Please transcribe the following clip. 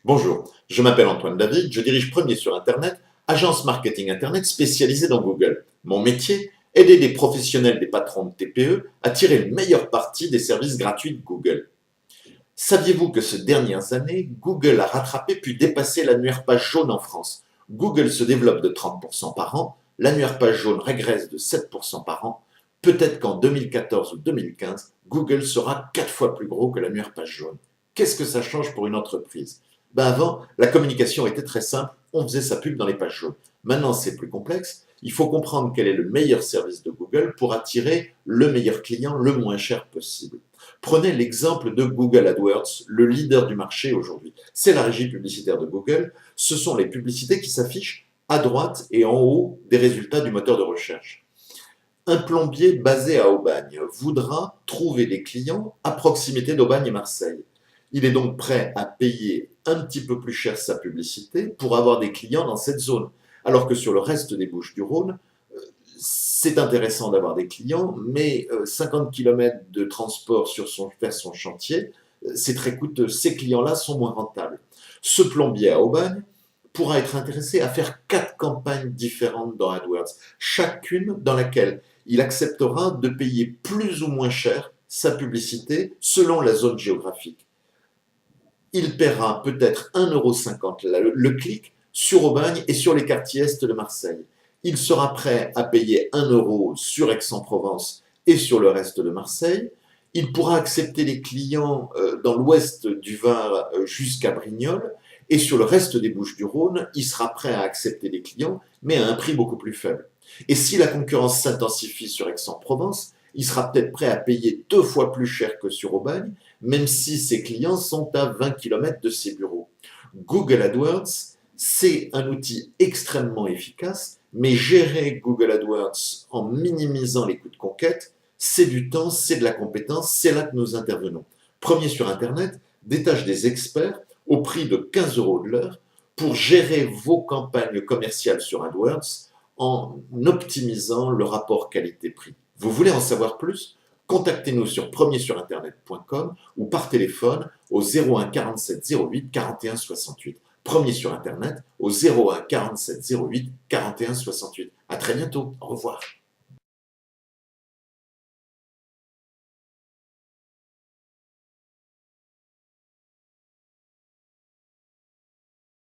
Bonjour, je m'appelle Antoine David, je dirige Premier sur Internet, agence marketing Internet spécialisée dans Google. Mon métier, aider des professionnels, des patrons de TPE à tirer le meilleur parti des services gratuits de Google. Saviez-vous que ces dernières années, Google a rattrapé puis dépassé l'annuaire page jaune en France? Google se développe de 30% par an, l'annuaire page jaune régresse de 7% par an. Peut-être qu'en 2014 ou 2015, Google sera 4 fois plus gros que l'annuaire page jaune. Qu'est-ce que ça change pour une entreprise? Avant, la communication était très simple, on faisait sa pub dans les pages jaunes. Maintenant, c'est plus complexe. Il faut comprendre quel est le meilleur service de Google pour attirer le meilleur client le moins cher possible. Prenez l'exemple de Google AdWords, le leader du marché aujourd'hui. C'est la régie publicitaire de Google. Ce sont les publicités qui s'affichent à droite et en haut des résultats du moteur de recherche. Un plombier basé à Aubagne voudra trouver des clients à proximité d'Aubagne et Marseille. Il est donc prêt à payer un petit peu plus cher sa publicité pour avoir des clients dans cette zone. Alors que sur le reste des Bouches-du-Rhône, c'est intéressant d'avoir des clients, mais 50 km de transport vers son chantier, c'est très coûteux. Ces clients-là sont moins rentables. Ce plombier à Aubagne pourra être intéressé à faire 4 campagnes différentes dans AdWords, chacune dans laquelle il acceptera de payer plus ou moins cher sa publicité selon la zone géographique. Il paiera peut-être 1,50 € le clic sur Aubagne et sur les quartiers est de Marseille. Il sera prêt à payer 1 € sur Aix-en-Provence et sur le reste de Marseille. Il pourra accepter les clients dans l'ouest du Var jusqu'à Brignoles. Et sur le reste des Bouches-du-Rhône, il sera prêt à accepter les clients, mais à un prix beaucoup plus faible. Et si la concurrence s'intensifie sur Aix-en-Provence, il sera peut-être prêt à payer 2 fois plus cher que sur Aubagne, même si ses clients sont à 20 km de ses bureaux. Google AdWords, c'est un outil extrêmement efficace, mais gérer Google AdWords en minimisant les coûts de conquête, c'est du temps, c'est de la compétence, c'est là que nous intervenons. Premier sur Internet détache des experts au prix de 15 € de l'heure pour gérer vos campagnes commerciales sur AdWords en optimisant le rapport qualité-prix. Vous voulez en savoir plus? Contactez-nous sur premiersurinternet.com ou par téléphone au 01 47 08 41 68. Premier sur Internet au 01 47 08 41 68. À très bientôt. Au revoir.